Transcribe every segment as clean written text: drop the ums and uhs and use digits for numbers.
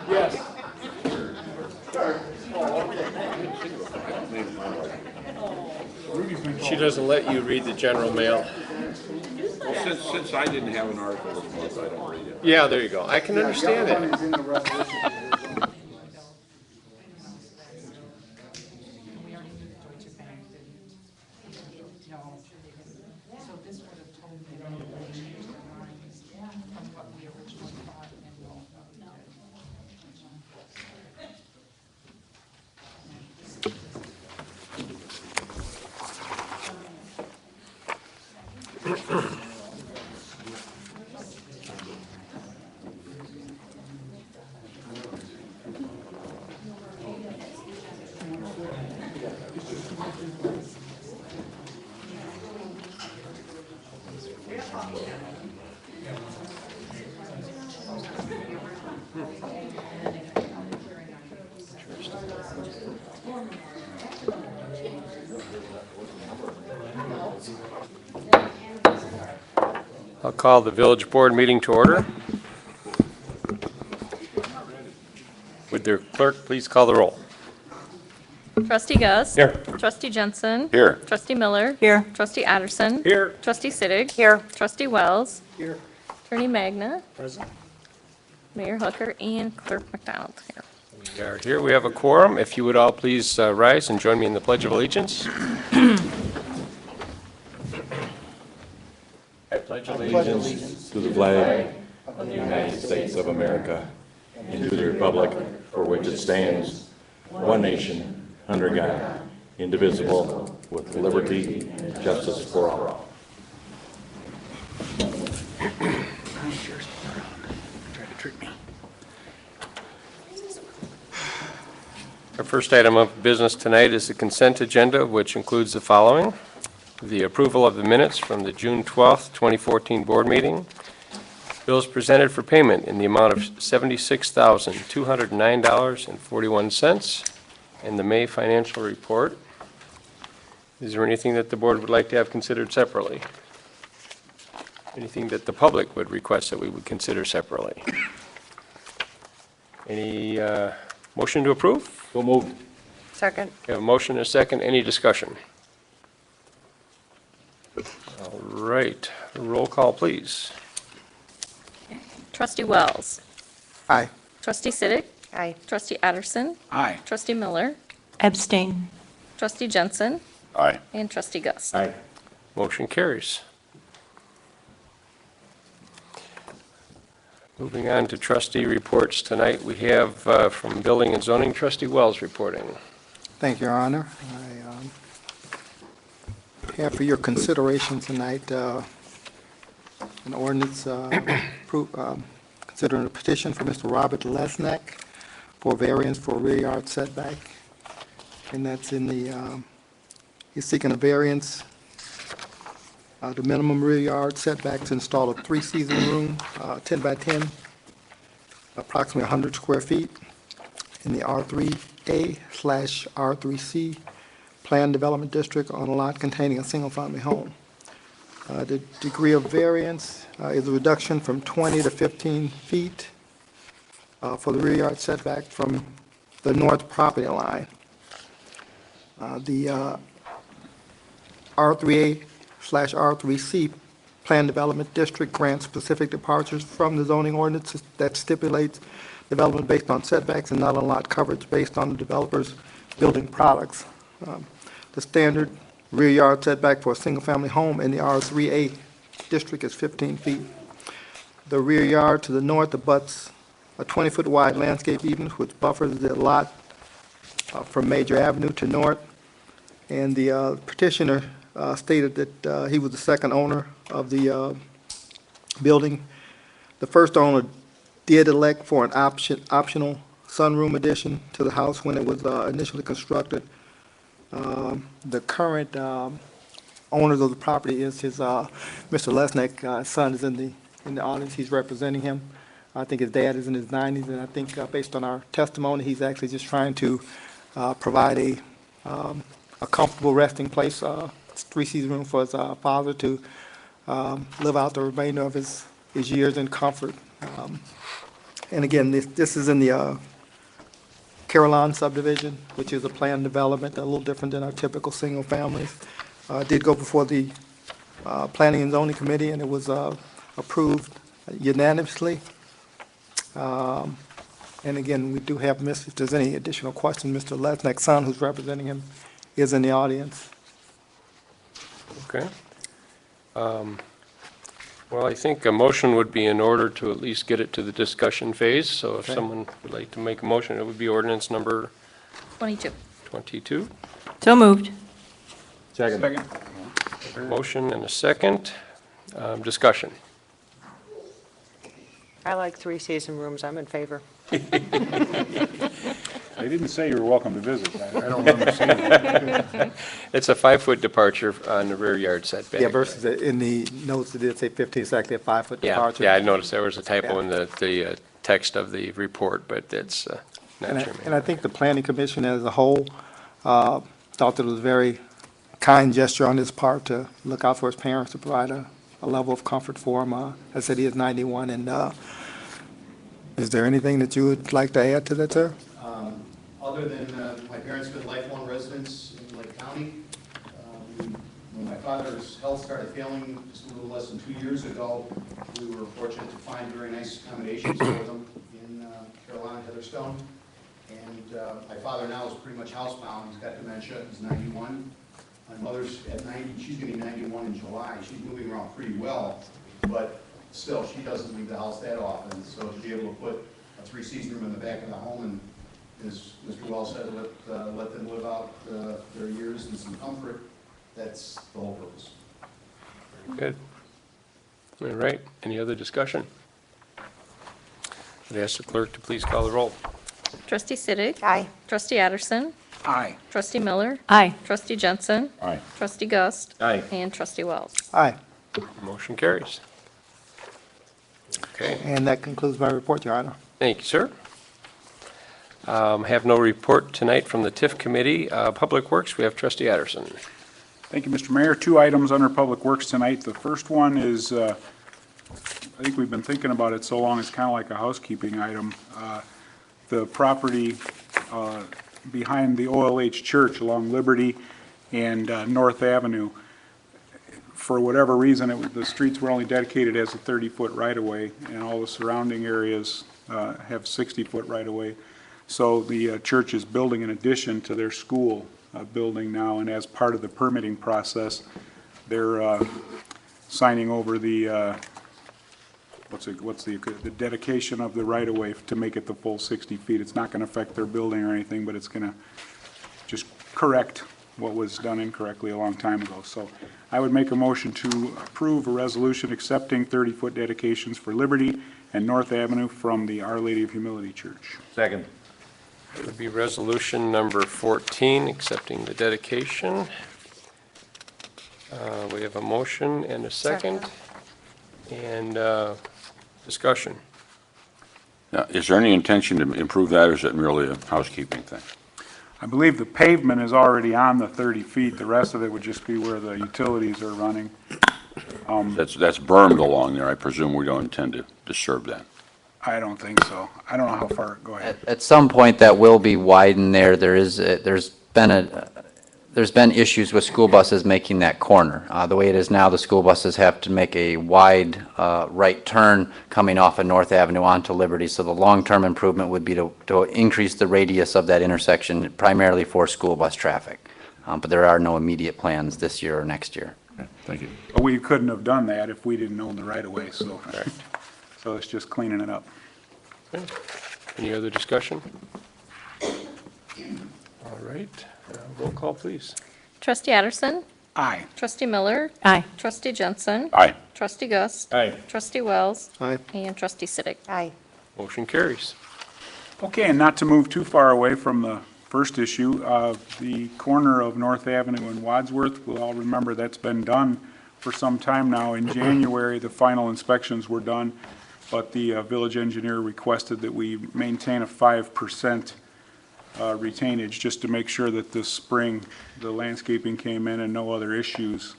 Yes. She doesn't let you read the general mail. Well, since I didn't have an article this month, I don't read it. Yeah, there you go. I can understand that. I'll call the village board meeting to order. Would their clerk please call the roll? Trustee Gus. Here. Trustee Jensen. Here. Trustee Miller. Here. Trustee Addison. Here. Trustee Sittig. Here. Trustee Wells. Here. Attorney Magna. Present. Mayor Hooker and Clerk McDonald here. We are here. We have a quorum. If you would all please rise and join me in the Pledge of Allegiance. I pledge allegiance To the flag of the United States of America and to the republic for which it stands, one nation, under God, indivisible, with liberty and justice for all. Our first item of business tonight is the consent agenda, which includes the following: the approval of the minutes from the June 12th, 2014 board meeting, bills presented for payment in the amount of $76,209.41, and the May financial report. Is there anything that the board would like to have considered separately? Anything that the public would request that we would consider separately? Any motion to approve? So moved. Second. We have a motion and a second. Any discussion? All right. Roll call, please. Trustee Wells. Aye. Trustee Sittig. Aye. Trustee Addison. Aye. Trustee Miller. Abstain. Trustee Jensen. Aye. And Trustee Gus. Aye. Motion carries. Moving on to trustee reports tonight, we have from Building and Zoning, Trustee Wells reporting. Thank you, Your Honor. I have for your consideration tonight an ordinance considering a petition for Mr. Robert Lesnick for variance for rear yard setback and that's in the, he's seeking a variance, the minimum rear yard setback to install a three-season room, 10 by 10, approximately 100 square feet, in the R3A/R3C Planned Development District on a lot containing a single-family home. The degree of variance is a reduction from 20 to 15 feet for the rear yard setback from the north property line. The R3A/R3C Planned Development District grants specific departures from the zoning ordinance that stipulates development based on setbacks and not on lot coverage based on the developer's building products. The standard rear yard setback for a single-family home in the R3A district is 15 feet. The rear yard to the north abuts a 20-foot wide landscape easement which buffers the lot from Major Avenue to north. And the petitioner stated that he was the second owner of the building. The first owner did elect for an optional sunroom addition to the house when it was initially constructed. The current owners of the property is his, Mr. Lesnick's son is in the audience. He's representing him. I think his dad is in his 90s, and I think based on our testimony, he's actually just trying to provide a comfortable resting place, three-season room for his father to live out the remainder of his years in comfort. And again, this is in the Caroline subdivision, which is a planned development, a little different than our typical single families. Did go before the Planning and Zoning Committee, and it was approved unanimously. And again, we do have, if there's any additional questions, Mr. Lesnick's son, who's representing him, is in the audience. Okay. Well, I think a motion would be in order to at least get it to the discussion phase. So if Okay. someone would like to make a motion, it would be ordinance number 22. 22. So moved. Second. Motion and a second. Discussion. I like three-season rooms. I'm in favor. They didn't say you were welcome to visit. I don't understand. It's a 5-foot departure on the rear yard setback. Yeah, versus in the notes, it did say 15, it's actually a 5-foot Yeah, departure. yeah, I noticed there was a typo Yeah. in the text of the report, but it's not And germane. I think the planning commission as a whole thought that it was a very kind gesture on his part to look out for his parents, to provide a level of comfort for him. I said he is 91, and is there anything that you would like to add to that, sir? Other than my parents have been lifelong residents in Lake County. When my father's health started failing just a little less than 2 years ago, we were fortunate to find very nice accommodations for them in Carolina, Heatherstone. And my father now is pretty much housebound. He's got dementia. He's 91. My mother's at 90. She's going to be 91 in July. She's moving around pretty well, but still, she doesn't leave the house that often. So to be able to put a three-season room in the back of the home and, as Mr. Wells said, let them live out their years in some comfort, that's the whole purpose. Good. All right, any other discussion? I'd ask the clerk to please call the roll. Trustee Siddick. Aye. Trustee Addison. Aye. Trustee Miller. Aye. Trustee Jensen. Aye. Trustee Gust. Aye. And Trustee Wells. Aye, Motion carries. Okay, and that concludes my report, Your Honor. thank you, sir. Have no report tonight from the TIF Committee. Public Works, we have Trustee Addison. Thank you, Mr. Mayor. 2 items under Public Works tonight. The first one is, I think we've been thinking about it so long, it's kind of like a housekeeping item. The property behind the OLH Church along Liberty and North Avenue, for whatever reason, the streets were only dedicated as a 30-foot right-of-way, and all the surrounding areas have 60-foot right-of-way. So the church is building an addition to their school building now, and as part of the permitting process, they're signing over the the dedication of the right-of-way to make it the full 60 feet. It's not going to affect their building or anything, but it's going to just correct what was done incorrectly a long time ago. So I would make a motion to approve a resolution accepting 30-foot dedications for Liberty and North Avenue from the Our Lady of Humility Church. Second. It would be resolution number 14, accepting the dedication. We have a motion and a second. And discussion. Now, is there any intention to improve that, or is it merely a housekeeping thing? I believe the pavement is already on the 30 feet. The rest of it would just be where the utilities are running. That's bermed along there. I presume we don't intend to disturb that. I don't think so. I don't know how far, go ahead. At some point, that will be widened there. There's been issues with school buses making that corner. The way it is now, the school buses have to make a wide right turn coming off of North Avenue onto Liberty. So the long-term improvement would be to increase the radius of that intersection primarily for school bus traffic. But there are no immediate plans this year or next year. Okay, thank you. But we couldn't have done that if we didn't own the right-of-way, so. So it's just cleaning it up. Okay. Any other discussion? All right. Roll call, please. Trustee Addison. Aye. Trustee Miller. Aye. Trustee Jensen. Aye. Trustee Gus. Aye. Trustee Wells. Aye. And Trustee Siddick. Aye. Motion carries. Okay, and not to move too far away from the first issue, the corner of North Avenue and Wadsworth, we'll all remember that's been done for some time now. In January, the final inspections were done, but the village engineer requested that we maintain a 5% retainage just to make sure that this spring the landscaping came in and no other issues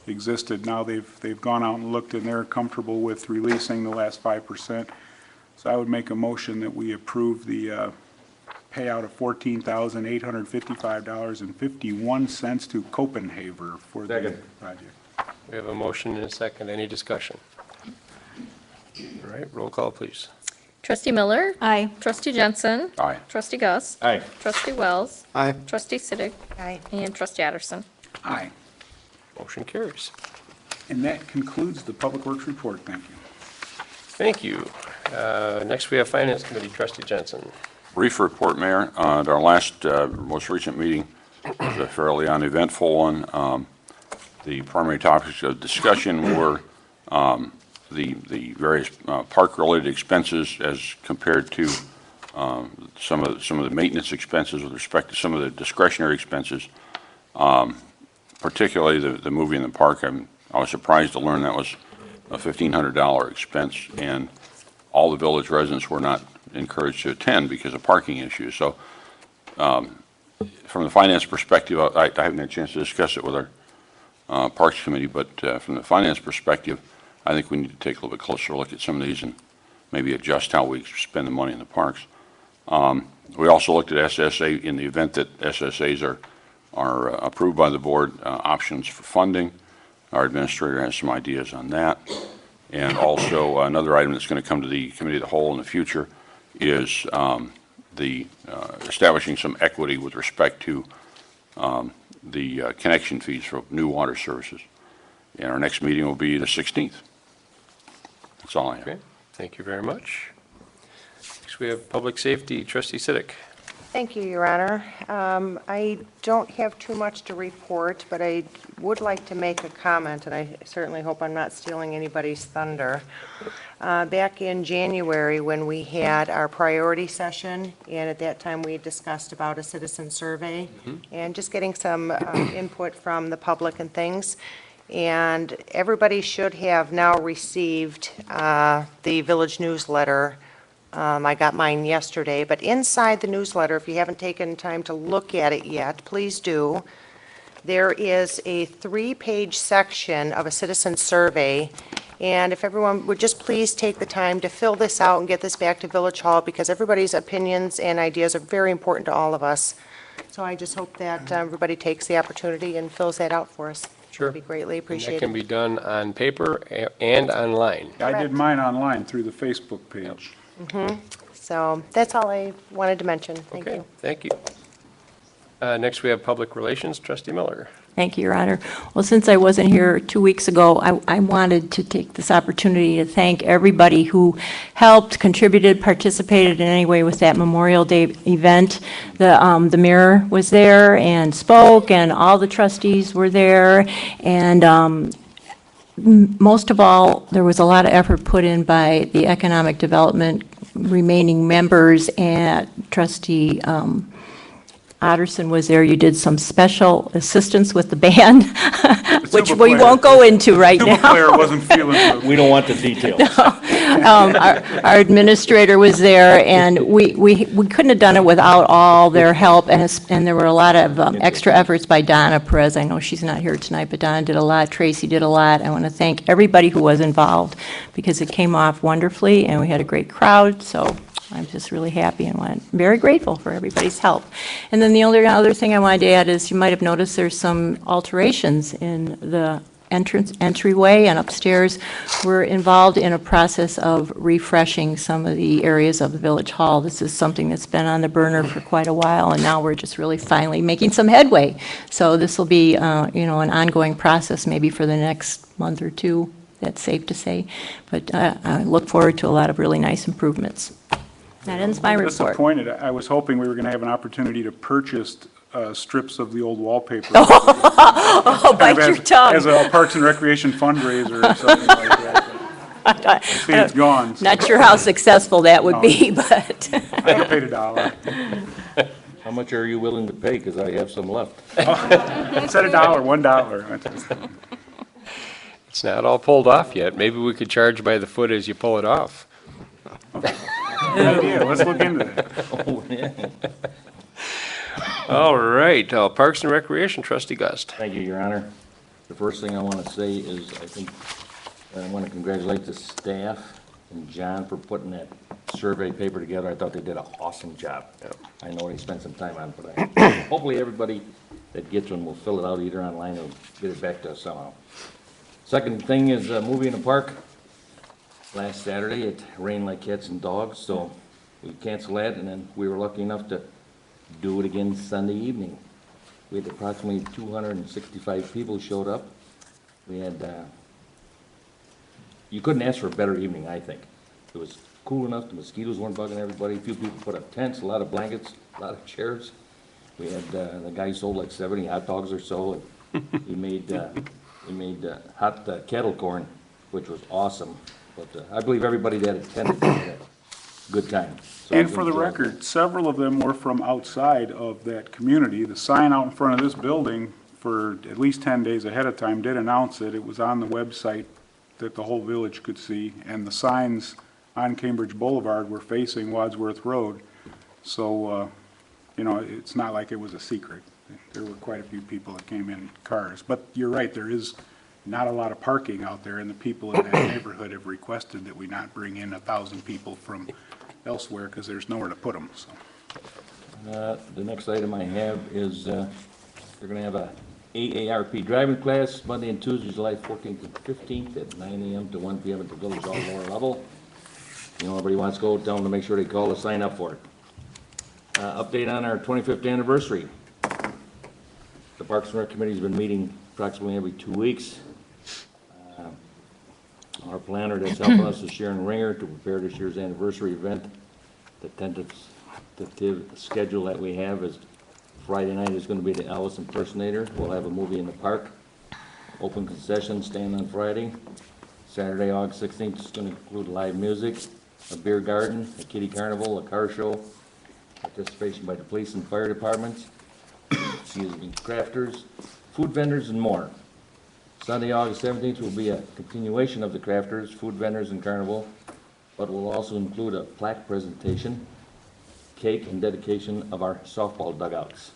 existed. Now they've gone out and looked and they're comfortable with releasing the last 5%. So I would make a motion that we approve the payout of $14,855.51 to Copenhaver for the project. We have a motion and a second. Any discussion? All right. Roll call, please. Trustee Miller. Aye. Trustee Jensen. Aye. Trustee Gus. Aye. Trustee Wells. Aye. Trustee Siddick. Aye. And Trustee Addison. Aye. Motion carries. And that concludes the Public Works report. Thank you. Thank you. Next, we have Finance Committee. Trustee Jensen. Brief report, Mayor. At our last, most recent meeting was a fairly uneventful one. The primary topics of discussion were the various park-related expenses as compared to some of the maintenance expenses with respect to some of the discretionary expenses, particularly the movie in the park. I was surprised to learn that was a $1,500 expense, and all the village residents were not encouraged to attend because of parking issues. So from the finance perspective, I haven't had a chance to discuss it with our Parks Committee, but from the finance perspective, I think we need to take a little bit closer look at some of these and maybe adjust how we spend the money in the parks. We also looked at SSA in the event that SSAs are approved by the board, options for funding. Our administrator has some ideas on that. And also another item that's going to come to the Committee of the Whole in the future is establishing some equity with respect to the connection fees for new water services. And our next meeting will be the 16th. That's all I have. Okay. Thank you very much. Next, we have Public Safety. Trustee Siddick. Thank you, Your Honor. I don't have too much to report, but I would like to make a comment, and I certainly hope I'm not stealing anybody's thunder. Back in January, when we had our priority session, and at that time we discussed about a citizen survey and just getting some input from the public and things. And everybody should have now received the village newsletter. I got mine yesterday, but inside the newsletter, if you haven't taken time to look at it yet, please do. There is a 3-page section of a citizen survey, and if everyone would just please take the time to fill this out and get this back to Village Hall, because everybody's opinions and ideas are very important to all of us. So I just hope that everybody takes the opportunity and fills that out for us. Sure. It would be greatly And that appreciated. can be done on paper and online. I did mine online through the Facebook page. So that's all I wanted to mention. Thank Okay, you. thank you. Next, we have Public Relations. Trustee Miller. Thank you, Your Honor. Well, since I wasn't here 2 weeks ago, I wanted to take this opportunity to thank everybody who helped, contributed, participated in any way with that Memorial Day event. The mayor was there and spoke, and all the trustees were there, and most of all, there was a lot of effort put in by the Economic Development remaining members, and Trustee Otterson was there. You did some special assistance with the band, which tuba we player. won't go into right Tuba now. player wasn't feeling good. We don't want the details. Our administrator was there, and we couldn't have done it without all their help, and there were a lot of extra efforts by Donna Perez. I know she's not here tonight, but Donna did a lot, Tracy did a lot. I want to thank everybody who was involved, because it came off wonderfully, and we had a great crowd, so I'm just really happy and very grateful for everybody's help. And then the only other thing I wanted to add is, you might have noticed there's some alterations in the entryway and upstairs. We're involved in a process of refreshing some of the areas of the Village Hall. This is something that's been on the burner for quite a while, and now we're just really finally making some headway. So this will be, an ongoing process maybe for the next month or two. That's safe to say. But I look forward to a lot of really nice improvements. That ends my I'm report. disappointed. I was hoping we were going to have an opportunity to purchase strips of the old wallpaper. Oh, bite your tongue. As a Parks and Recreation fundraiser or something like that. See, it's gone. So Not sure how successful that would be, but I could pay $1. How much are you willing to pay? Because I have some left. Said $1. It's not all pulled off yet. Maybe we could charge by the foot as you pull it off. Idea. Let's look into that. All right, Parks and Recreation, Trustee Gust. Thank you, Your Honor. The first thing I want to say is I want to congratulate the staff and John for putting that survey paper together. I thought they did an awesome job. I know they spent some time on it, but hopefully everybody that gets one will fill it out either online or get it back to us somehow. Second thing is movie in the park. Last Saturday, it rained like cats and dogs, so we canceled that, and then we were lucky enough to do it again Sunday evening. We had approximately 265 people showed up. We had, you couldn't ask for a better evening, I think. It was cool enough, the mosquitoes weren't bugging everybody, a few people put up tents, a lot of blankets, a lot of chairs. We had, the guy sold like 70 hot dogs or so, and he made hot kettle corn, which was awesome. But I believe everybody that attended had a good time. So And it for the was record, several of them were from outside of that community. The sign out in front of this building for at least 10 days ahead of time did announce it. It was on the website that the whole village could see, and the signs on Cambridge Boulevard were facing Wadsworth Road. So, it's not like it was a secret. There were quite a few people that came in cars. But you're right, there is not a lot of parking out there, and the people in that neighborhood have requested that we not bring in 1,000 people from elsewhere because there's nowhere to put them, so. The next item I have is, they're gonna have a AARP driving class Monday and Tuesday, July 14th and 15th at 9 a.m. to 1 p.m. at the Village Hall lower level. Everybody wants to go, tell them to make sure they call to sign up for it. Update on our 25th anniversary. The Parks and Rec Committee's been meeting approximately every 2 weeks. Our planner that's helping us is Sharon Ringer to prepare this year's anniversary event. The tentative schedule that we have is Friday night is going to be the Elvis Impersonator. We'll have a movie in the park. Open concession stand on Friday. Saturday, August 16th is going to include live music, a beer garden, a kiddie carnival, a car show, participation by the police and fire departments, crafters, food vendors, and more. Sunday, August 17th will be a continuation of the crafters, food vendors, and carnival, but will also include a plaque presentation, cake, and dedication of our softball dugouts.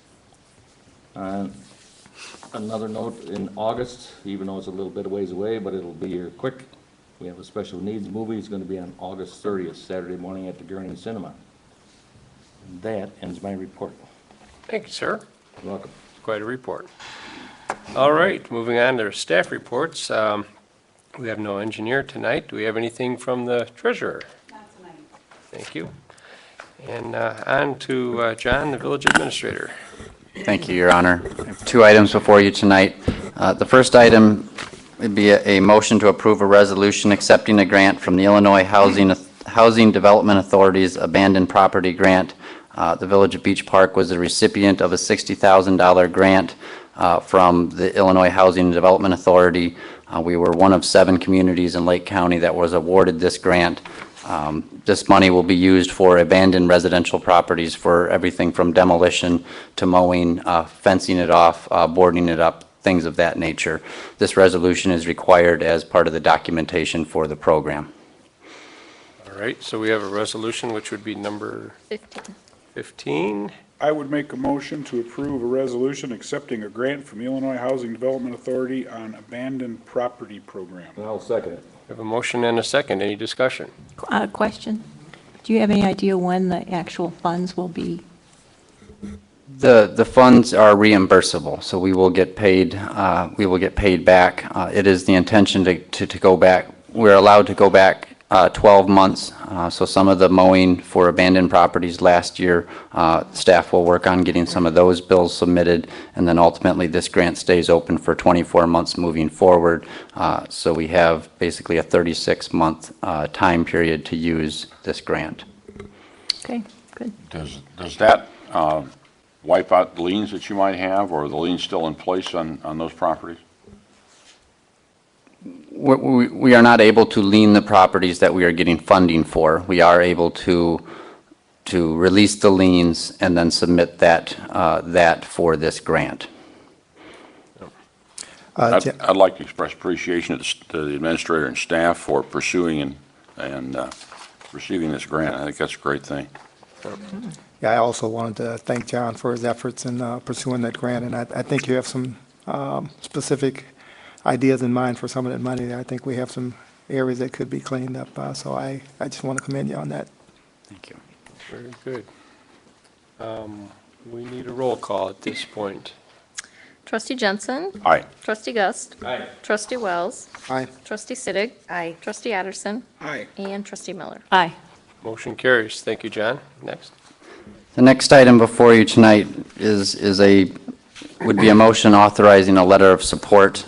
Another note, in August, even though it's a little bit of ways away, but it'll be here quick, we have a special needs movie. It's going to be on August 30th, Saturday morning at the Gurney Cinema. And that ends my report. Thank you, sir. You're welcome. Quite a report. All right, moving on to staff reports. We have no engineer tonight. Do we have anything from the treasurer? Not tonight. Thank you. And on to John, the village administrator. Thank you, Your Honor. I have 2 items before you tonight. The first item would be a motion to approve a resolution accepting a grant from the Illinois Housing Development Authority's Abandoned Property Grant. The Village of Beach Park was the recipient of a $60,000 grant from the Illinois Housing Development Authority. We were one of 7 communities in Lake County that was awarded this grant. This money will be used for abandoned residential properties for everything from demolition to mowing, fencing it off, boarding it up, things of that nature. This resolution is required as part of the documentation for the program. All right, so we have a resolution which would be number 15. 15. I would make a motion to approve a resolution accepting a grant from the Illinois Housing Development Authority on abandoned property program. I'll second it. We have a motion and a second. Any discussion? Question? Do you have any idea when the actual funds will be? The funds are reimbursable, so we will get paid back. It is the intention to go back. We're allowed to go back 12 months. So some of the mowing for abandoned properties last year, staff will work on getting some of those bills submitted, and then ultimately this grant stays open for 24 months moving forward. So we have basically a 36-month time period to use this grant. Okay, good. Does that wipe out the liens that you might have, or are the liens still in place on those properties? We are not able to lien the properties that we are getting funding for. We are able to release the liens and then submit that for this grant. I'd like to express appreciation to the administrator and staff for pursuing and receiving this grant. I think that's a great thing. Yeah, I also wanted to thank John for his efforts in pursuing that grant, and I think you have some specific ideas in mind for some of that money. I think we have some areas that could be cleaned up, so I just want to commend you on that. Thank you. Very good. We need a roll call at this point. Trustee Jensen. Aye. Trustee Gust. Aye. Trustee Wells. Aye. Trustee Siddig. Aye. Trustee Addison. Aye. And Trustee Miller. Aye. Motion carries. Thank you, John. Next. The next item before you tonight would be a motion authorizing a letter of support.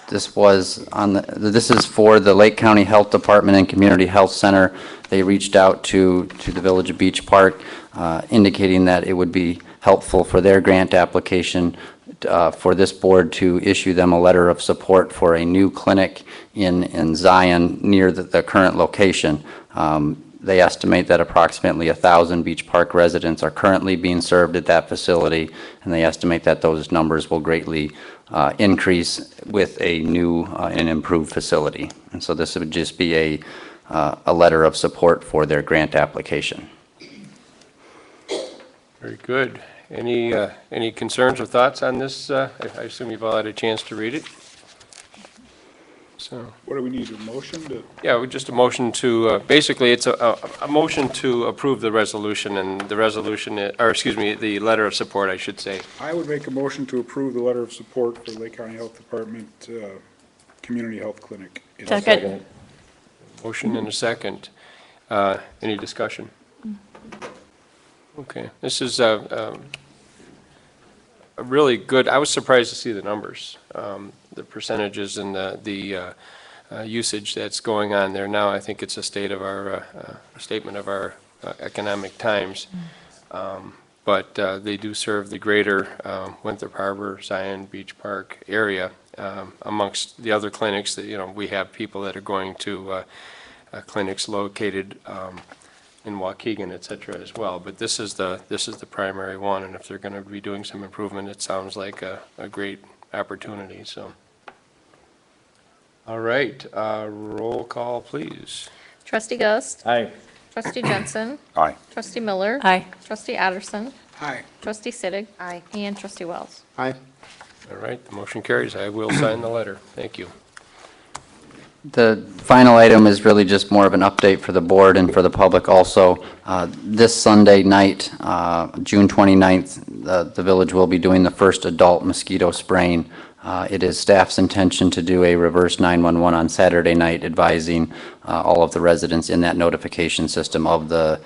This is for the Lake County Health Department and Community Health Center. They reached out to the Village of Beach Park, indicating that it would be helpful for their grant application for this board to issue them a letter of support for a new clinic in Zion near the current location. They estimate that approximately 1,000 Beach Park residents are currently being served at that facility, and they estimate that those numbers will greatly increase with a new and improved facility. And so this would just be a letter of support for their grant application. Very good. Any concerns or thoughts on this? I assume you've all had a chance to read it. So, What do we need, a motion to? yeah, just a motion to, basically, it's a motion to approve the resolution, and the resolution, the letter of support, I should say. I would make a motion to approve the letter of support for Lake County Health Department Community Health Clinic. Second. Motion and a second. Any discussion? Okay, this is a really good, I was surprised to see the numbers, the percentages and the usage that's going on there now. I think it's a statement of our economic times. But they do serve the greater Winthrop Harbor, Zion Beach Park area. Amongst the other clinics that, we have people that are going to clinics located in Waukegan, et cetera, as well. But this is the primary one, and if they're going to be doing some improvement, it sounds like a great opportunity. So, all right, roll call, please. Trustee Gust. Aye. Trustee Jensen. Aye. Trustee Miller. Aye. Trustee Addison. Aye. Trustee Siddig. Aye. And Trustee Wells. Aye. All right, the motion carries. I will sign the letter. Thank you. The final item is really just more of an update for the board and for the public also. This Sunday night, June 29th, the village will be doing the first adult mosquito spraying. It is staff's intention to do a reverse 911 on Saturday night, advising all of the residents in that notification system of the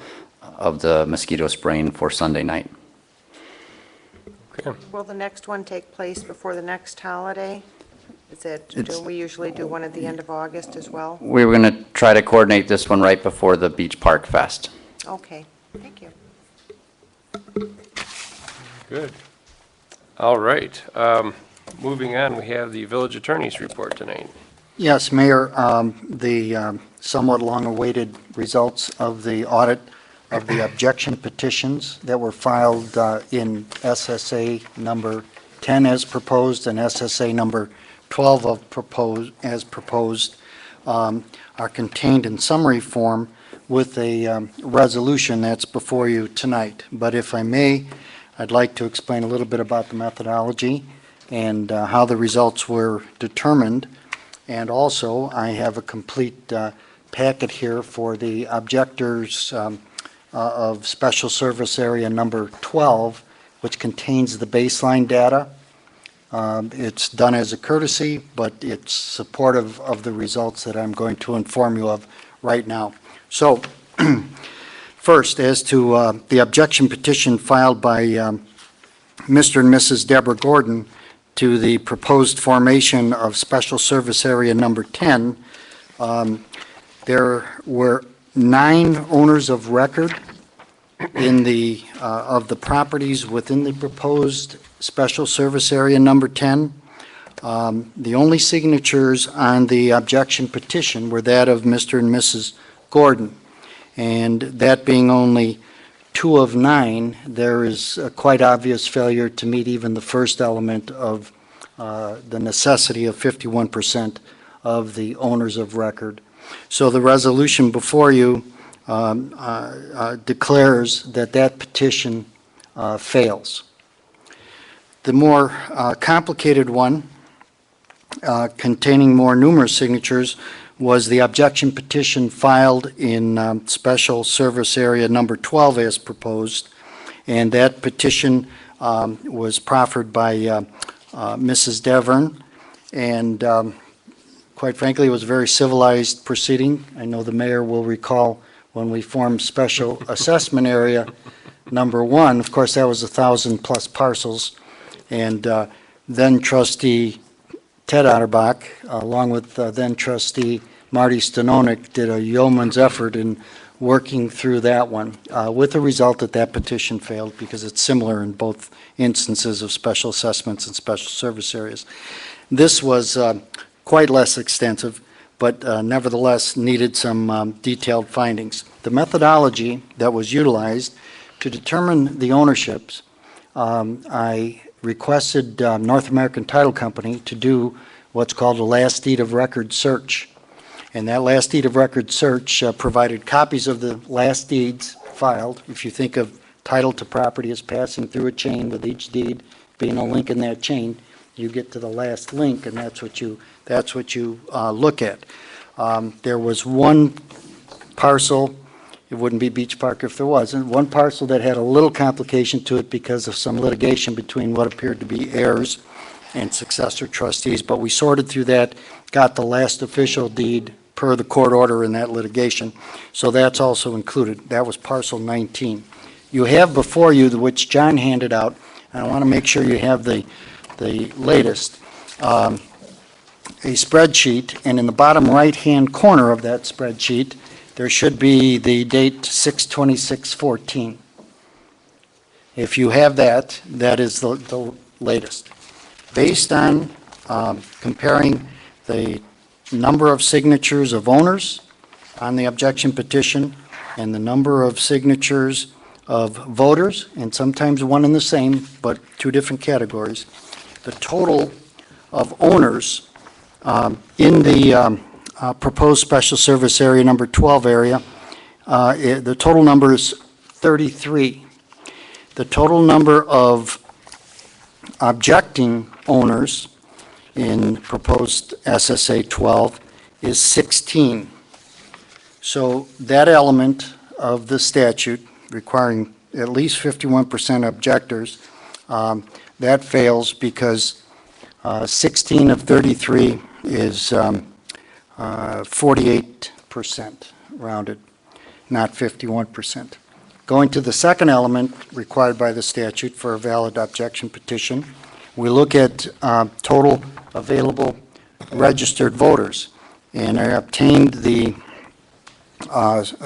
mosquito spraying for Sunday night. Okay. Will the next one take place before the next holiday? It's- Do we usually do one at the end of August as well? We were going to try to coordinate this one right before the Beach Park Fest. Okay, thank you. Good. All right. Moving on, we have the village attorney's report tonight. Yes, Mayor, the somewhat long-awaited results of the audit of the objection petitions that were filed in SSA number 10 as proposed and SSA number 12 as proposed are contained in summary form with a resolution that's before you tonight. But if I may, I'd like to explain a little bit about the methodology and how the results were determined. And also, I have a complete packet here for the objectors of Special Service Area Number 12, which contains the baseline data. It's done as a courtesy, but it's supportive of the results that I'm going to inform you of right now. So, first, as to the objection petition filed by Mr. and Mrs. Deborah Gordon to the proposed formation of Special Service Area Number 10, there were 9 owners of record in the of the properties within the proposed Special Service Area Number 10. The only signatures on the objection petition were that of Mr. and Mrs. Gordon, and that being only 2 of 9, there is a quite obvious failure to meet even the first element of the necessity of 51% of the owners of record. So the resolution before you declares that that petition fails. The more complicated one, containing more numerous signatures, was the objection petition filed in Special Service Area Number 12 as proposed, and that petition was proffered by Mrs. Devern, and quite frankly, it was a very civilized proceeding. I know the mayor will recall when we formed Special Assessment Area Number 1, of course, that was 1,000+ parcels, and then trustee Ted Otterbach, along with then trustee Marty Stanonik, did a yeoman's effort in working through that one, with the result that that petition failed because it's similar in both instances of special assessments and special service areas. This was quite less extensive, but nevertheless needed some detailed findings. The methodology that was utilized to determine the ownerships, I requested North American Title Company to do what's called a last deed of record search. And that last deed of record search provided copies of the last deeds filed. If you think of title to property as passing through a chain with each deed being a link in that chain, you get to the last link, and that's what you look at. There was one parcel. It wouldn't be Beach Park if there wasn't. One parcel that had a little complication to it because of some litigation between what appeared to be heirs and successor trustees, but we sorted through that, got the last official deed per the court order in that litigation, so that's also included. That was parcel 19. You have before you, which John handed out, and I want to make sure you have the latest, a spreadsheet, and in the bottom right-hand corner of that spreadsheet, there should be the date 6/26/14. If you have that, that is the latest. Based on comparing the number of signatures of owners on the objection petition and the number of signatures of voters, and sometimes one and the same, but 2 different categories, the total of owners in the proposed Special Service Area Number 12 area, the total number is 33. The total number of objecting owners in proposed SSA 12 is 16. So that element of the statute requiring at least 51% objectors, that fails because 16 of 33 is 48% rounded, not 51%. Going to the second element required by the statute for a valid objection petition, we look at total available registered voters. And I obtained the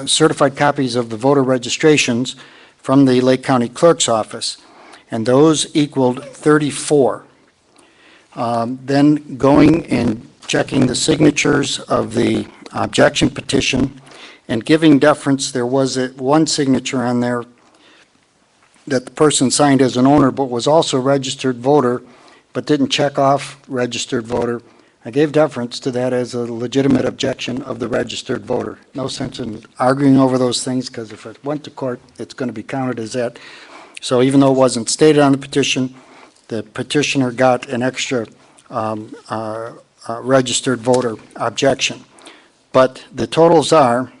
certified copies of the voter registrations from the Lake County Clerk's office, and those equaled 34. Then going and checking the signatures of the objection petition and giving deference. There was one signature on there that the person signed as an owner but was also a registered voter but didn't check off registered voter. I gave deference to that as a legitimate objection of the registered voter. No sense in arguing over those things, because if it went to court, it's going to be counted as that. So even though it wasn't stated on the petition, the petitioner got an extra registered voter objection. But the totals are,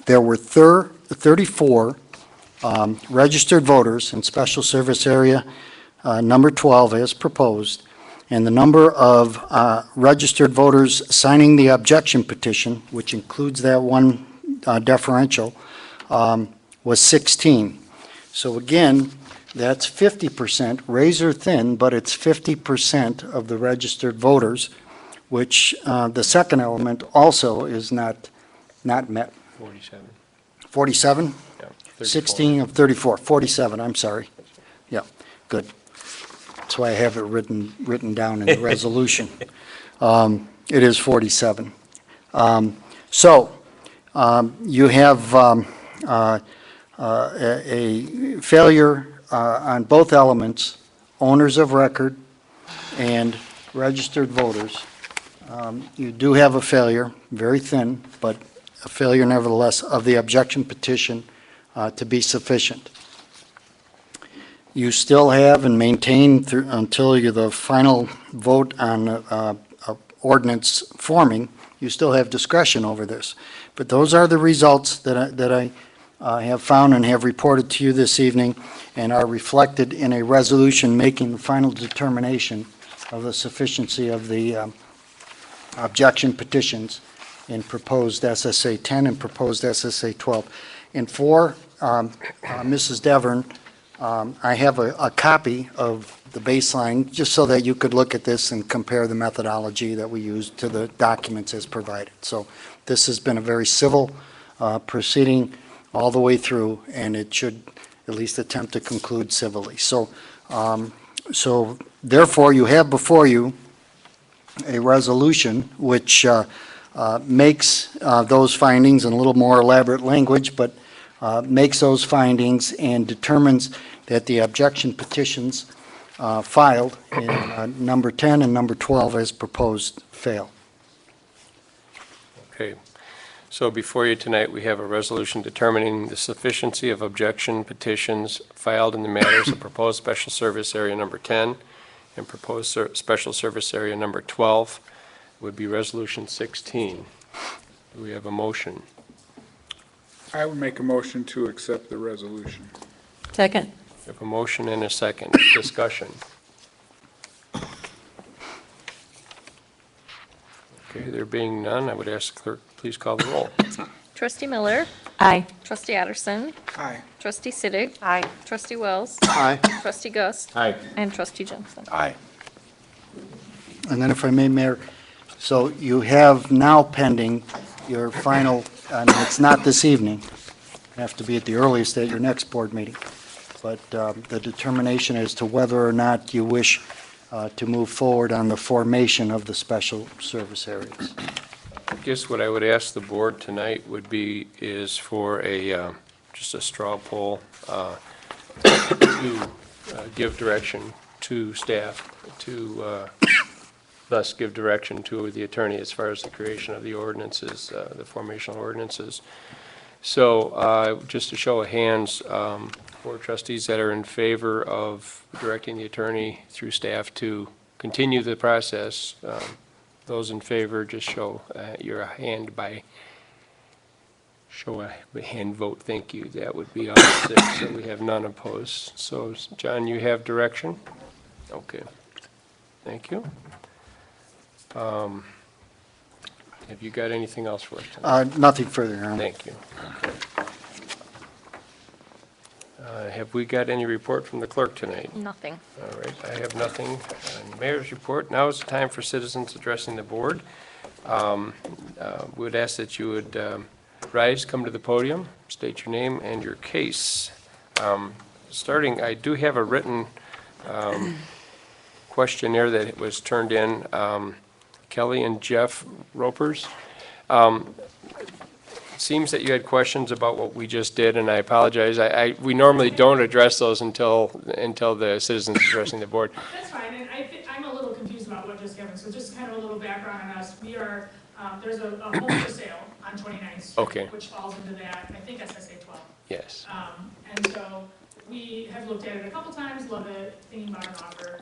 there were 34 registered voters in Special Service Area number 12 as proposed, and the number of registered voters signing the objection petition, which includes that one deferential, was 16. So again, that's 50%, razor thin, but it's 50% of the registered voters, which the second element also is not met. 47. 47? Yeah, 34. 16 of 34, 47, I'm sorry. Yeah, good. That's why I have it written down in the resolution. It is 47. You have a failure on both elements, owners of record and registered voters. You do have a failure, very thin, but a failure nevertheless of the objection petition to be sufficient. You still have and maintain until the final vote on ordinance forming, you still have discretion over this. But those are the results that I have found and have reported to you this evening, and are reflected in a resolution making the final determination of the sufficiency of the objection petitions in proposed SSA 10 and proposed SSA 12. And for Mrs. Devern, I have a copy of the baseline, just so that you could look at this and compare the methodology that we used to the documents as provided. So this has been a very civil proceeding all the way through, and it should at least attempt to conclude civilly. So therefore, you have before you a resolution which makes those findings in a little more elaborate language, but makes those findings and determines that the objection petitions filed in number 10 and number 12 as proposed fail. Okay. So before you tonight, we have a resolution determining the sufficiency of objection petitions filed in the matters of proposed special service area number 10 and proposed special service area number 12. Would be resolution 16. Do we have a motion? I would make a motion to accept the resolution. Second. We have a motion and a second. Discussion. Okay, there being none, I would ask the clerk, please call the roll. Trustee Miller. Aye. Trustee Addison. Aye. Trustee Siddick. Aye. Trustee Wells. Aye. Trustee Gus. Aye. And Trustee Jensen. Aye. And then if I may, Mayor, so you have now pending your final, and it's not this evening, it have to be at the earliest at your next board meeting, but the determination as to whether or not you wish to move forward on the formation of the special service areas. I guess what I would ask the board tonight would be, is for a, just a straw poll to give direction to staff, to thus give direction to the attorney as far as the creation of the ordinances, the formational ordinances. So just to show of hands, for trustees that are in favor of directing the attorney through staff to continue the process, those in favor, just show your hand by, show a hand vote, thank you. That would be all 6, so we have none opposed. So, John, you have direction? Okay, thank you. Have you got anything else for us tonight? Nothing further, Your Honor. Thank you. Have we got any report from the clerk tonight? Nothing. All right, I have nothing on mayor's report. Now is the time for citizens addressing the board. We would ask that you would rise, come to the podium, state your name and your case. Starting, I do have a written questionnaire that was turned in. Kelly and Jeff Ropers. It seems that you had questions about what we just did, and I apologize. We normally don't address those until the citizens addressing the board. That's fine, and I'm a little confused about what just happened, so just kind of a little background on us. We are, there's a home for sale on 29th Street, Okay. which falls into that, I think SSA 12. Yes. And so we have looked at it a couple times, love it, thinking about an offer.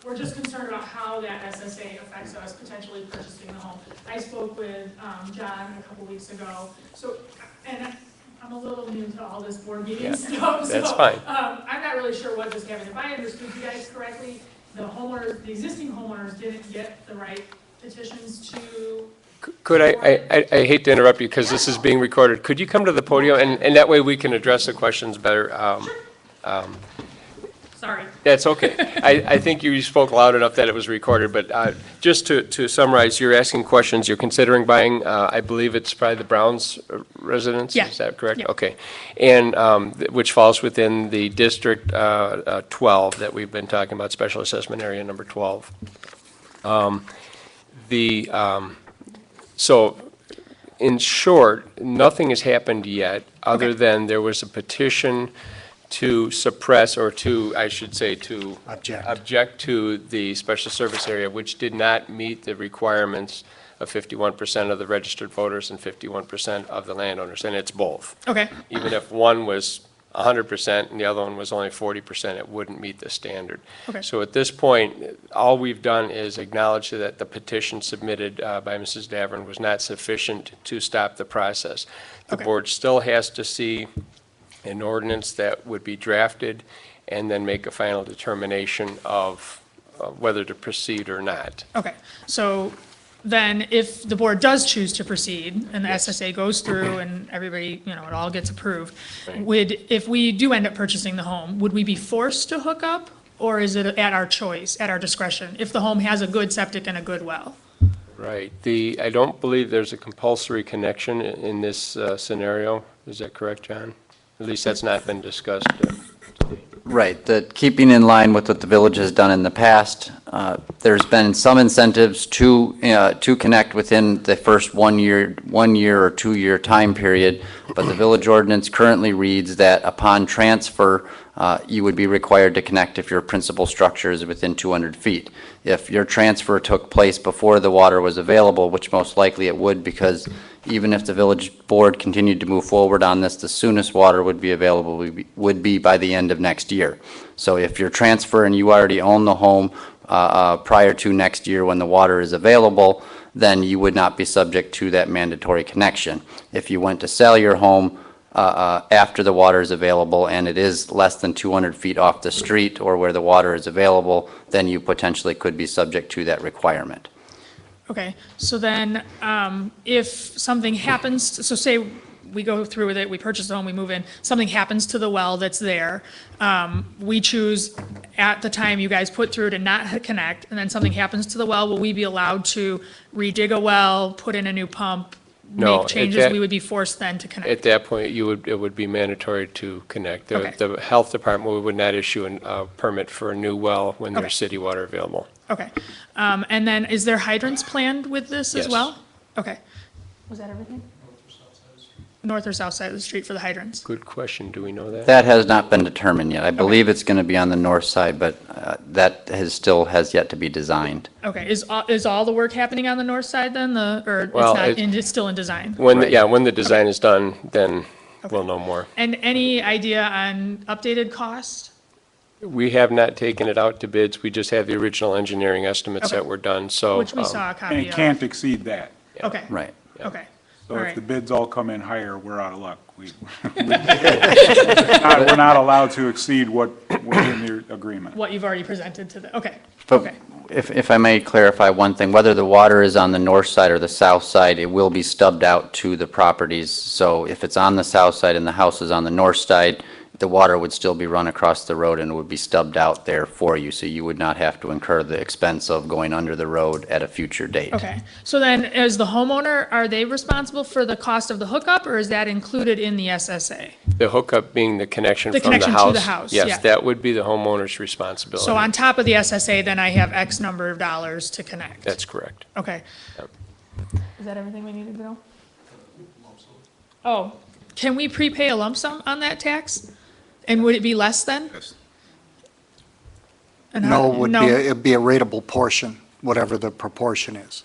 We're just concerned about how that SSA affects us potentially purchasing the home. I spoke with John a couple weeks ago, so, and I'm a little new to all this board meeting stuff, so. That's fine. I'm not really sure what just happened. If I understood you guys correctly, the existing homeowners didn't get the right petitions to. Could I hate to interrupt you because this is being recorded. Could you come to the podium and that way we can address the questions better? Sorry. That's okay. I think you spoke loud enough that it was recorded, but just to summarize, you're asking questions. You're considering buying, I believe it's probably the Browns residence? Yeah. Is that correct? Yeah. Okay. And which falls within the District 12 that we've been talking about, Special Assessment Area number 12. So, in short, nothing has happened yet, other than there was a petition to suppress, or to, I should say, to object to the special service area, which did not meet the requirements of 51% of the registered voters and 51% of the landowners, and it's both. Okay. Even if one was 100% and the other one was only 40%, it wouldn't meet the standard. Okay. So at this point, all we've done is acknowledge that the petition submitted by Mrs. Davern was not sufficient to stop the process. The Okay. board still has to see an ordinance that would be drafted and then make a final determination of whether to proceed or not. Okay, so then if the board does choose to proceed and the SSA goes through and everybody, it all gets approved, Right. if we do end up purchasing the home, would we be forced to hook up? Or is it at our choice, at our discretion, if the home has a good septic and a good well? Right. I don't believe there's a compulsory connection in this scenario. Is that correct, John? At least that's not been discussed. Right, keeping in line with what the village has done in the past, there's been some incentives to connect within the first 1 year or 2 year time period, but the village ordinance currently reads that upon transfer, you would be required to connect if your principal structure is within 200 feet. If your transfer took place before the water was available, which most likely it would, because even if the village board continued to move forward on this, the soonest water would be available would be by the end of next year. So if your transfer and you already own the home prior to next year when the water is available, then you would not be subject to that mandatory connection. If you went to sell your home after the water is available and it is less than 200 feet off the street or where the water is available, then you potentially could be subject to that requirement. Okay, so then, if something happens, so say we go through with it, we purchase the home, we move in, something happens to the well that's there, we choose at the time you guys put through to not connect, and then something happens to the well, will we be allowed to redig a well, put in a new pump, No, make at changes, that- we would be forced then to connect? At that point, it would be mandatory to connect. Okay. The health department would not issue a permit for a new well when Okay. there's city water available. Okay, and then is there hydrants planned with this as Yes. well? Okay. Was that everything? North or south side of the street for the hydrants? Good question. Do we know that? That has not been determined yet. I believe it's going to be on the north side, but that still has yet to be designed. Okay, is all the work happening on the north side then, or Well, it's still in design? When the design is done, then we'll know more. And any idea on updated cost? We have not taken it out to bids. We just have the original engineering estimates Okay. that were done, so. Which we saw a And copy it of. can't exceed that. Okay. Right. Okay, So all if right. the bids all come in higher, we're out of luck. We're not allowed to exceed what's in the agreement. What you've already presented to the, okay, But okay. if I may clarify one thing, whether the water is on the north side or the south side, it will be stubbed out to the properties. So if it's on the south side and the house is on the north side, the water would still be run across the road and it would be stubbed out there for you, so you would not have to incur the expense of going under the road at a future date. Okay, so then as the homeowner, are they responsible for the cost of the hookup, or is that included in the SSA? The hookup being the connection The from the house. connection to the house, yeah. Yes, that would be the homeowner's responsibility. So on top of the SSA, then I have X number of dollars to connect? That's correct. Okay. Yep. Is that everything we needed to know? Oh, can we prepay a lump sum on that tax? And would it be less then? And how- It'd be a rateable portion, whatever the proportion is.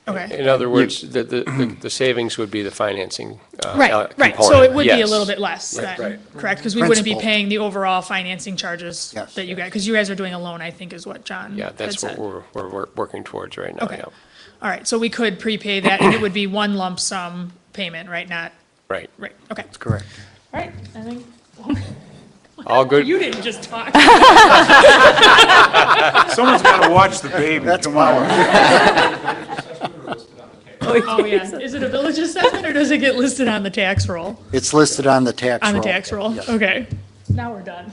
Okay, In other words, the savings would be the financing right, right, so component. it would be a Yes. little bit less then, Right. correct? Because we wouldn't be Principal. paying the overall financing charges Yes. that you guys, because you guys are doing a loan, I think is what John Yeah, had that's what said. we're working towards right now, Okay. yeah. All right, so we could prepay that, and it would be one lump sum payment, right, not, Right. right, okay. Correct. All right, I think. All good. You didn't just talk. Someone's got to watch the baby, come on. Oh, yeah, is it a village assessment, or does it get listed on the tax roll? It's listed on the tax On roll. the tax roll, okay. Now we're done.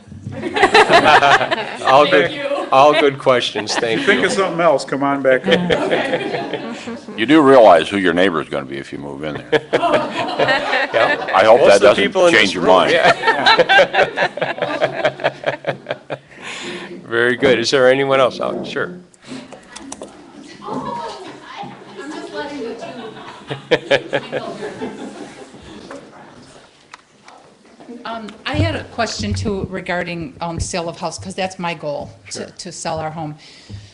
All Thank good, you. all good questions, thank Think you. of something else, come on back up. You do realize who your neighbor is going to be if you move in there. I hope Most that of the people doesn't in change this your room, mind. yeah. Very good. Is there anyone else? Oh, sure. I had a question too regarding sale of house, because that's my goal, to sell our home.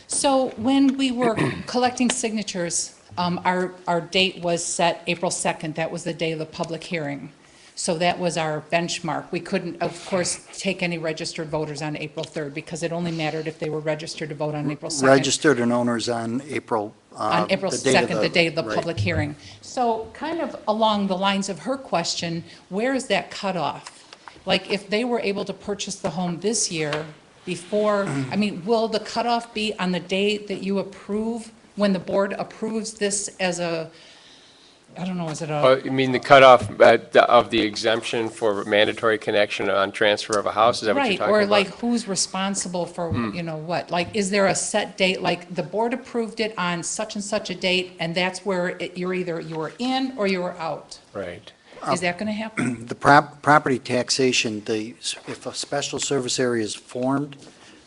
So when we were collecting signatures, our date was set April 2nd. That was the day of the public hearing. So that was our benchmark. We couldn't, of course, take any registered voters on April 3rd, because it only mattered if they were registered to vote on April 2nd. Registered and owners on April. On April the date of 2nd, the day of the right. public hearing. So kind of along the lines of her question, where is that cutoff? Like, if they were able to purchase the home this year before, I mean, will the cutoff be on the day that you approve, when the board approves this as a, I don't know, is it a, You mean the cutoff of the exemption for mandatory connection on transfer of a house? Is that what you're right, talking or about? like who's responsible for, you know, what? Like, is there a set date, like the board approved it on such and such a date, and that's where you were in or you were out? Right. Is that going to happen? The property taxation, if a special service area is formed,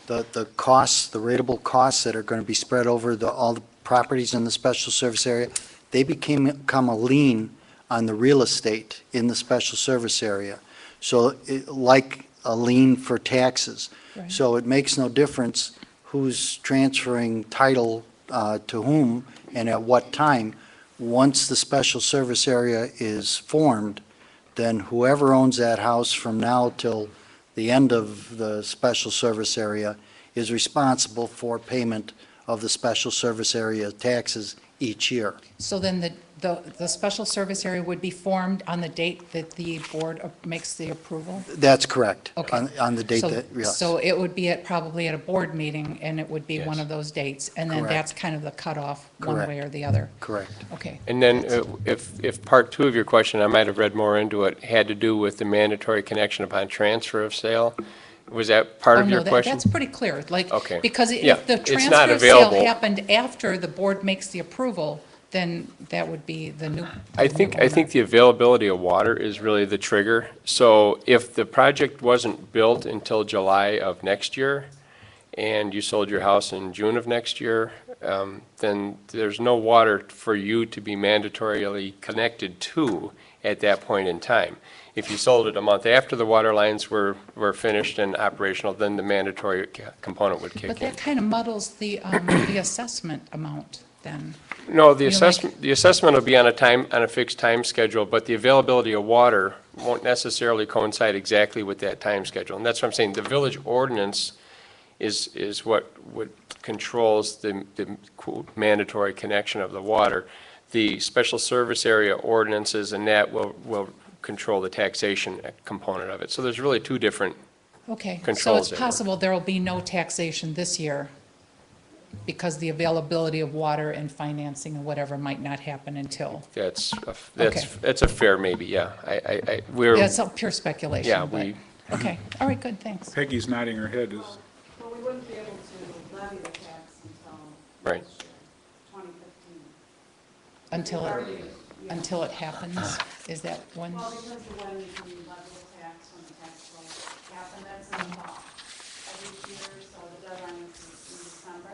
the costs, the rateable costs that are going to be spread over all the properties in the special service area, they become a lien on the real estate in the special service area. So like a lien for taxes. Right. So it makes no difference who's transferring title to whom and at what time. Once the special service area is formed, then whoever owns that house from now till the end of the special service area is responsible for payment of the special service area taxes each year. So then the special service area would be formed on the date that the board makes the approval? That's correct. Okay. On the date So- that, yes. So it would be probably at a board meeting, and it would be one Yes. of those dates, and then Correct. that's kind of the cutoff, one Correct. way or the other? Correct. Okay. And then if part two of your question, I might have read more into it, had to do with the mandatory connection upon transfer of sale, was that part Oh, of no, your question? That's pretty clear, like, Okay. because Yeah, if the it's not transfer of sale available. happened after the board makes the approval, then that would be the new. I think the availability of water is really the trigger. So if the project wasn't built until July of next year, and you sold your house in June of next year, then there's no water for you to be mandatorily connected to at that point in time. If you sold it a month after the water lines were finished and operational, then the mandatory component would But kick in. that kind of muddles the assessment amount, then. No, the You know, like- assessment will be on a fixed time schedule, but the availability of water won't necessarily coincide exactly with that time schedule. And that's what I'm saying, the village ordinance is what controls the quote, mandatory connection of the water. The special service area ordinances and that will control the taxation component of it. So there's really two different, Okay, so Controls it's there. possible there will be no taxation this year because the availability of water and financing and whatever might not happen until, that's a fair maybe, yeah. We're. yeah, it's all pure speculation. Yeah, but- Okay, all right, good, thanks. Peggy's nodding her head. Well, we wouldn't be able to levy the tax until Right. 2015. Until it happens? Is that when? Well, because of when you can levy the tax, when the tax will happen, that's in the fall of each year, so the deadline is in December,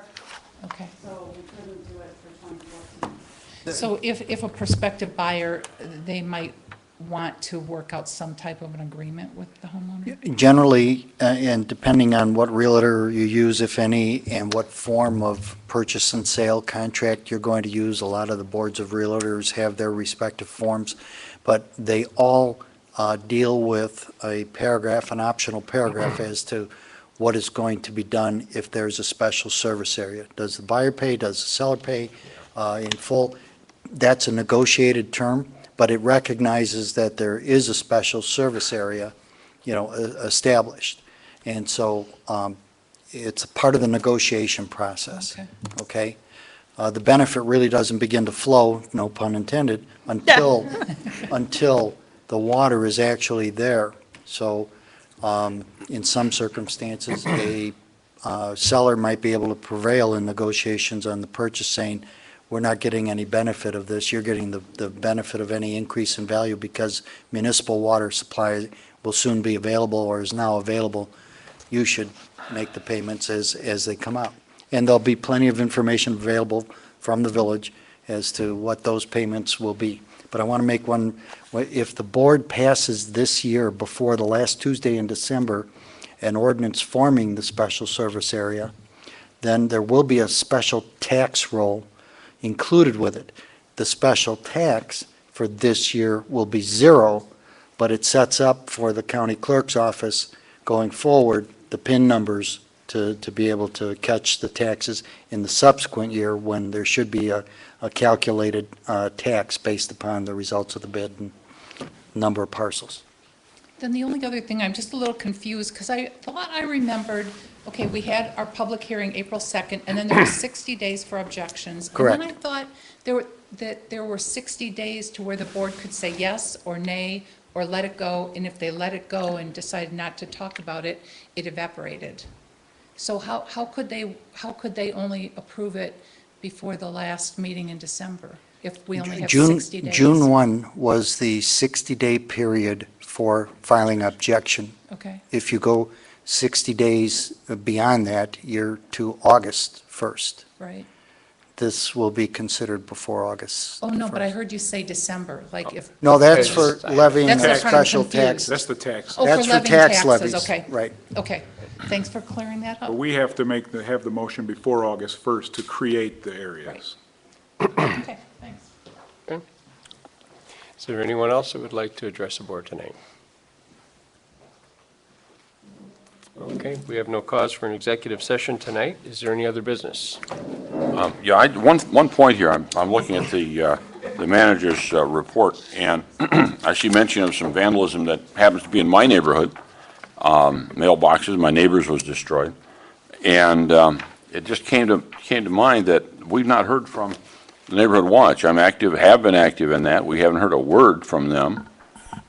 Okay. so we couldn't do it for 2014. So if a prospective buyer, they might want to work out some type of an agreement with the homeowner? Generally, and depending on what realtor you use, if any, and what form of purchase and sale contract you're going to use, a lot of the boards of realtors have their respective forms, but they all deal with a paragraph, an optional paragraph as to what is going to be done if there's a special service area. Does the buyer pay, does the seller pay in full? That's a negotiated term, but it recognizes that there is a special service area, established. And so it's a part of the negotiation process. Okay? The benefit really doesn't begin to flow, no pun intended, until the water is actually there. So in some circumstances, a seller might be able to prevail in negotiations on the purchase, saying, we're not getting any benefit of this. You're getting the benefit of any increase in value because municipal water supply will soon be available or is now available. You should make the payments as they come out. And there'll be plenty of information available from the village as to what those payments will be. But I want to make one, if the board passes this year before the last Tuesday in December, an ordinance forming the special service area, then there will be a special tax roll included with it. The special tax for this year will be zero, but it sets up for the county clerk's office going forward the PIN numbers to be able to catch the taxes in the subsequent year when there should be a calculated tax based upon the results of the bid and number of parcels. Then the only other thing, I'm just a little confused, because I thought I remembered, okay, we had our public hearing April 2nd, and then there were 60 days for objections. Correct. And then I thought that there were 60 days to where the board could say yes or nay, or let it go, and if they let it go and decided not to talk about it, it evaporated. So how could they only approve it before the last meeting in December, if we only have 60 days? June 1 was the 60-day period for filing objection. Okay. If you go 60 days beyond that, you're to August 1st. Right. This will be considered before August. Oh, no, but I 1st. heard you say December, like if. No, that's for levying That's a what I'm special confused. tax. That's the tax. Oh, That's for for levying tax taxes, levies, okay. right. Okay, thanks for clearing that up. But we have to have the motion before August 1st to create the areas. Okay, thanks. Is there anyone else that would like to address the board tonight? Okay, we have no cause for an executive session tonight. Is there any other business? Yeah, one point here, I'm looking at the manager's report, and I see mention of some vandalism that happens to be in my neighborhood. Mailboxes, my neighbor's was destroyed. And it just came to mind that we've not heard from the Neighborhood Watch. have been active in that. We haven't heard a word from them.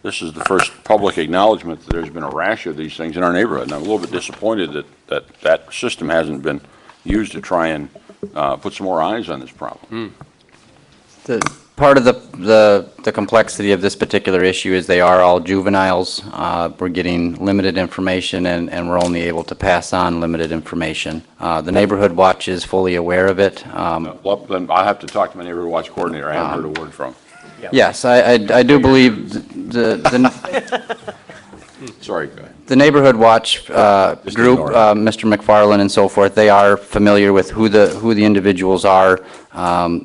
This is the first public acknowledgement that there's been a rash of these things in our neighborhood. And I'm a little bit disappointed that system hasn't been used to try and put some more eyes on this problem. Part of the complexity of this particular issue is they are all juveniles. We're getting limited information, and we're only able to pass on limited information. The Neighborhood Watch is fully aware of it. Well, then I'll have to talk to my Neighborhood Watch coordinator. I haven't heard a word from him. Yes, I do believe Sorry, go ahead. the Neighborhood Watch group, ignore it. Mr. McFarland and so forth, they are familiar with who the individuals are,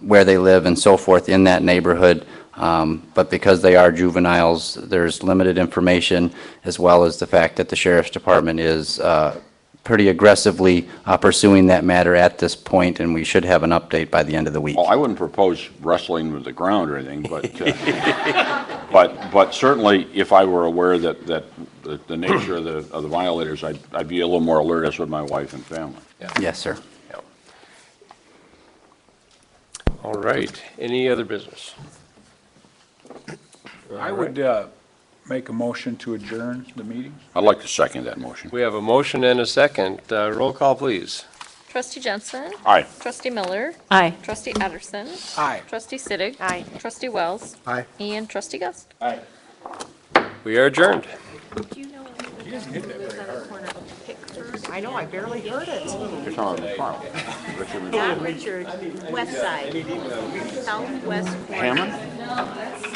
where they live and so forth in that neighborhood. But because they are juveniles, there's limited information, as well as the fact that the Sheriff's Department is pretty aggressively pursuing that matter at this point, and we should have an update by the end of the week. Well, I wouldn't propose wrestling with the ground or anything, but certainly if I were aware that the nature of the violators, I'd be a little more alert, as would my wife and family. Yes, sir. All right, any other business? I would make a motion to adjourn the meeting. I'd like to second that motion. We have a motion and a second. Roll call, please. Trustee Jensen. Aye. Trustee Miller. Aye. Trustee Ederson. Aye. Trustee Siddick. Aye. Trustee Wells. Aye. And Trustee Gust. We are adjourned. Do you know who lives on the corner of Pickford? I know, I barely heard it. You're talking about Not Richard, west side, southwest corner. Hammond?